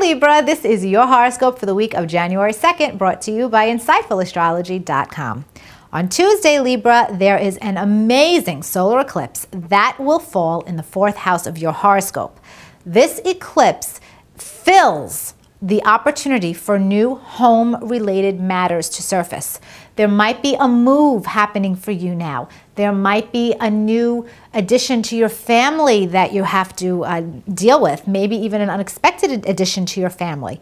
Libra, this is your horoscope for the week of January 2nd, brought to you by InsightfulAstrology.com. On Tuesday, Libra, there is an amazing solar eclipse that will fall in the 4th house of your horoscope. This eclipse fills the opportunity for new home-related matters to surface. There might be a move happening for you now. There might be a new addition to your family that you have to deal with, maybe even an unexpected addition to your family.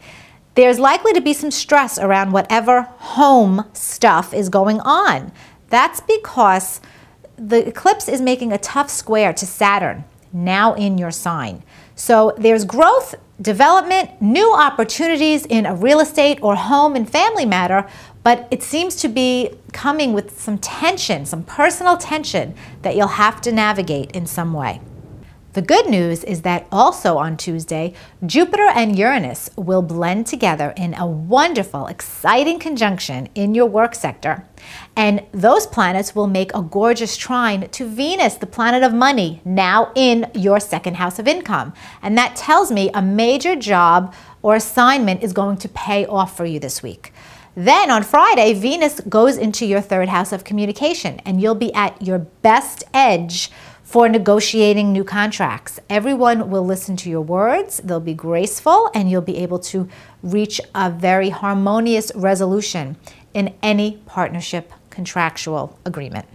There's likely to be some stress around whatever home stuff is going on. That's because the eclipse is making a tough square to Saturn, now in your sign. So there's growth, development, new opportunities in a real estate or home and family matter, but it seems to be coming with some tension, some personal tension that you'll have to navigate in some way. The good news is that also on Tuesday, Jupiter and Uranus will blend together in a wonderful, exciting conjunction in your work sector. And those planets will make a gorgeous trine to Venus, the planet of money, now in your 2nd house of income. And that tells me a major job or assignment is going to pay off for you this week. Then on Friday, Venus goes into your 3rd house of communication, and you'll be at your best edge for negotiating new contracts. Everyone will listen to your words, they'll be graceful, and you'll be able to reach a very harmonious resolution in any partnership contractual agreement.